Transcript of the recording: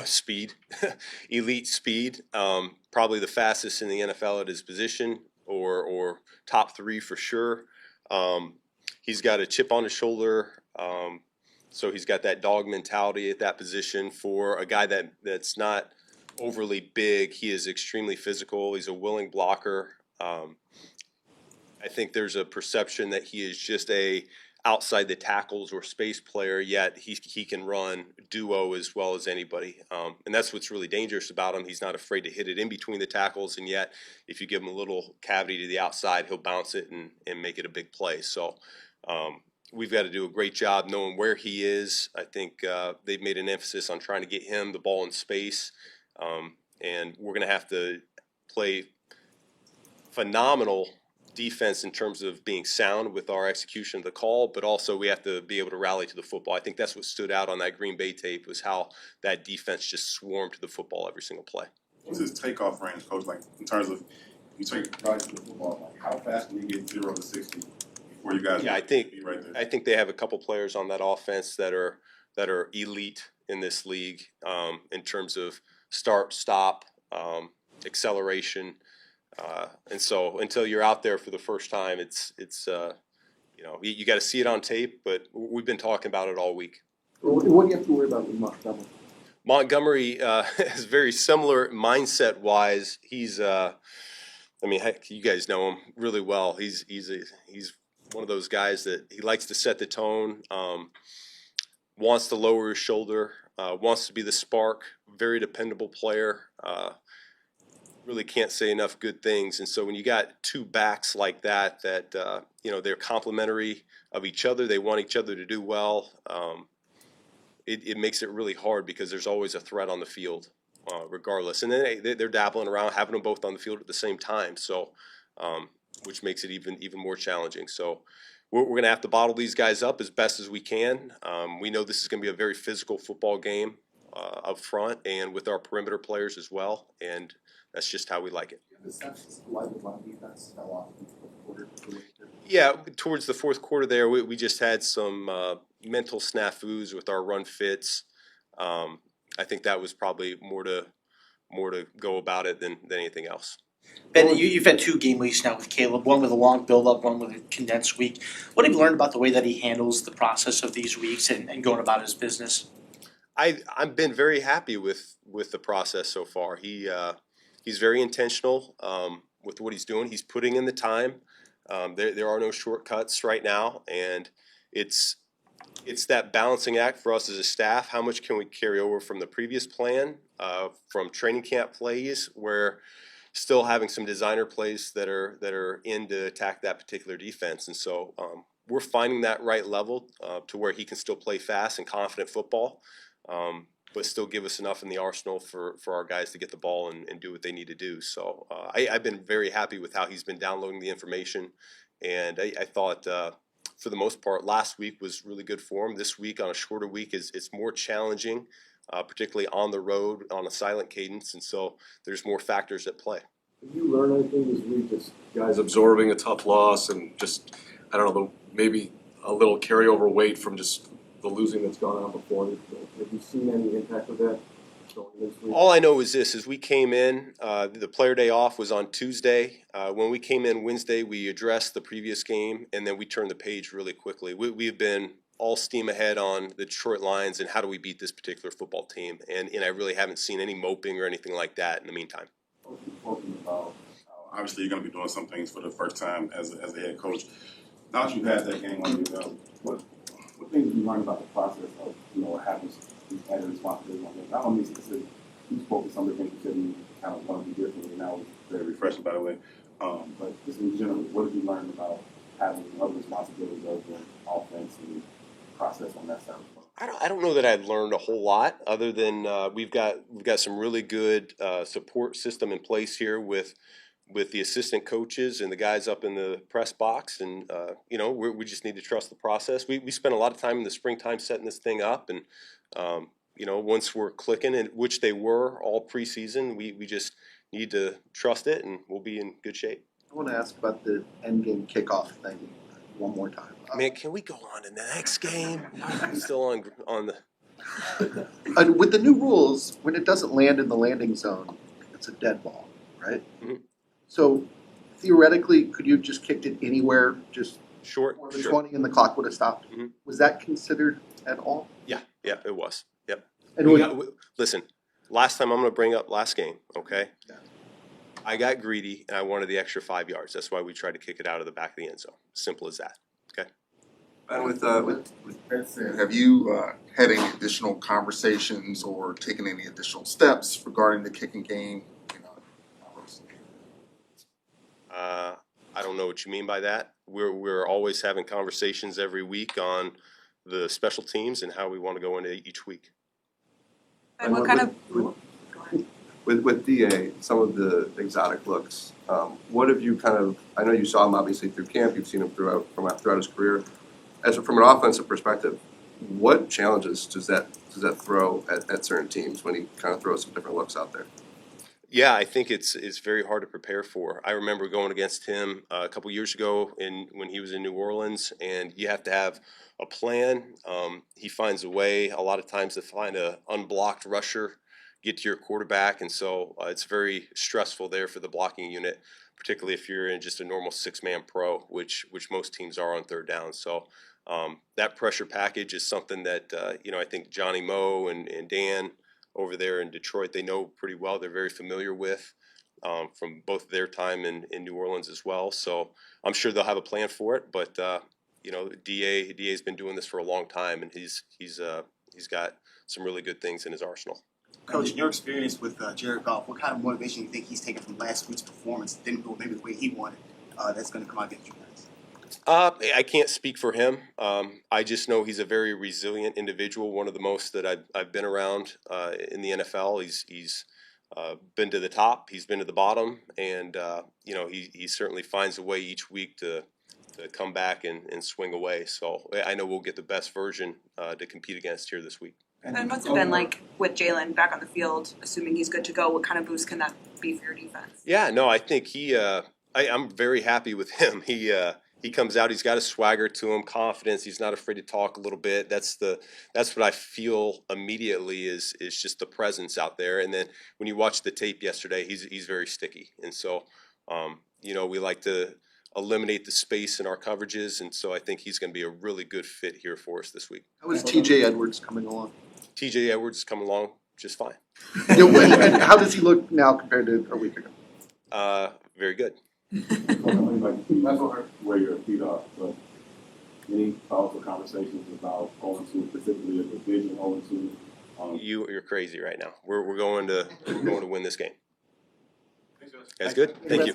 Speed, elite speed. Probably the fastest in the NFL at his position, or top three for sure. He's got a chip on his shoulder, so he's got that dog mentality at that position. For a guy that's not overly big, he is extremely physical. He's a willing blocker. I think there's a perception that he is just a outside the tackles or space player, yet he can run duo as well as anybody. And that's what's really dangerous about him. He's not afraid to hit it in between the tackles, and yet if you give him a little cavity to the outside, he'll bounce it and make it a big play. So we've got to do a great job knowing where he is. I think they've made an emphasis on trying to get him the ball in space, and we're going to have to play phenomenal defense in terms of being sound with our execution of the call, but also we have to be able to rally to the football. I think that's what stood out on that Green Bay tape, was how that defense just swarmed to the football every single play. What's his takeoff range, Coach? Like in terms of you take guys to the football, like how fast can you get 0 to 60 before you guys? Yeah, be right there? I think they have a couple players on that offense that are elite in this league in terms of start, stop, acceleration. And so until you're out there for the first time, it's you got to see it on tape, but we've been talking about it all week. What do you have to worry about with Montgomery? Montgomery is very similar mindset-wise. He's, heck, you guys know him really well. He's one of those guys that he likes to set the tone, wants to lower his shoulder, wants to be the spark, very dependable player. Really can't say enough good things. And so when you got two backs like that they're complementary of each other, they want each other to do well, it makes it really hard because there's always a threat on the field regardless. And then they're dabbling around, having them both on the field at the same time, so which makes it even more challenging. So we're going to have to bottle these guys up as best as we can. We know this is going to be a very physical football game up front and with our perimeter players as well, and that's just how we like it. Yeah, towards the fourth quarter there, we just had some mental snafus with our run fits. I think that was probably more to go about it than anything else. Ben, you've had 2 game weeks now with Caleb, one with a long build-up, one with a condensed week. What have you learned about the way that he handles the process of these weeks and going about his business? I've been very happy with the process so far. He's very intentional with what he's doing. He's putting in the time. There are no shortcuts right now, and it's that balancing act for us as a staff. How much can we carry over from the previous plan, from training camp plays, where still having some designer plays that are in to attack that particular defense. And so we're finding that right level to where he can still play fast and confident football, but still give us enough in the arsenal for our guys to get the ball and do what they need to do. So I've been very happy with how he's been downloading the information, and I thought for the most part last week was really good for him. This week on a shorter week it's more challenging, particularly on the road on a silent cadence, and so there's more factors at play. Did you learn anything this week, just guys absorbing a tough loss and just, I don't know, maybe a little carryover weight from just the losing that's gone on before? Have you seen any impact of that going this week? All I know is this: as we came in, the player day off was on Tuesday. When we came in Wednesday, we addressed the previous game, and then we turned the page really quickly. We have been all steam ahead on the Detroit Lions and how do we beat this particular football team, and I really haven't seen any moping or anything like that in the meantime. Obviously, you're going to be doing some things for the first time as a head coach. Now that you've had that game under your belt, what things have you learned about the process of having these added responsibilities on them? Not only specific, you spoke to some of the things you said you kind of want to be different, and that was very refreshing, by the way. But just in general, what have you learned about having other responsibilities of the offense and process on that side? I don't know that I've learned a whole lot other than we've got some really good support system in place here with the assistant coaches and the guys up in the press box, and we just need to trust the process. We spent a lot of time in the springtime setting this thing up, and once we're clicking, and which they were all preseason, we just need to trust it, and we'll be in good shape. I want to ask about the end game kickoff thing one more time. Man, can we go on to the next game? I'm still on the. With the new rules, when it doesn't land in the landing zone, it's a dead ball, right? Mhm. So theoretically, could you have just kicked it anywhere, just Short, more than sure. 20 and the clock would have stopped? Mhm. Was that considered at all? Yeah, it was. Yep. And Listen, last time I'm going to bring up last game, okay? Yeah. I got greedy and I wanted the extra 5 yards. That's why we tried to kick it out of the back of the end zone. Simple as that. And with that said, have you had any additional conversations or taken any additional steps regarding the kicking game? You know, I don't know what you mean by that. We're always having conversations every week on the special teams and how we want to go into each week. And what kind of, With DA, some of the exotic looks, what have you kind of, I know you saw him obviously through camp, you've seen him throughout his career. From an offensive perspective, what challenges does that throw at certain teams when he kind of throws some different looks out there? Yeah, I think it's very hard to prepare for. I remember going against him a couple years ago when he was in New Orleans, and you have to have a plan. He finds a way a lot of times to find a unblocked rusher, get to your quarterback, and so it's very stressful there for the blocking unit, particularly if you're in just a normal 6-man pro, which most teams are on third down. So that pressure package is something that I think Johnny Moe and Dan over there in Detroit, they know pretty well. They're very familiar with from both their time in New Orleans as well. So I'm sure they'll have a plan for it. But DA's been doing this for a long time, and he's got some really good things in his arsenal. Coach, in your experience with Jared Goff, what kind of motivation do you think he's taken from last week's performance? Didn't go maybe the way he wanted. That's going to come out against you guys. I can't speak for him. I just know he's a very resilient individual, one of the most that I've been around in the NFL. He's been to the top, he's been to the bottom, and he certainly finds a way each week to come back and swing away. So I know we'll get the best version to compete against here this week. and what's it been like with Jalen back on the field, assuming he's good to go? What kind of boost can that be for your defense? Yeah, no, I think I'm very happy with him. He comes out, he's got a swagger to him, confidence. He's not afraid to talk a little bit. That's what I feel immediately is just the presence out there. And then when you watch the tape yesterday, he's very sticky. And so we like to eliminate the space in our coverages, and so I think he's going to be a really good fit here for us this week. How is TJ Edwards coming along? TJ Edwards is coming along just fine. And how does he look now compared to a week ago? Very good. That's where your feet are, but any thoughts or conversations about going to specifically a division, going to You're crazy right now. We're going to win this game. That's good. Thank you.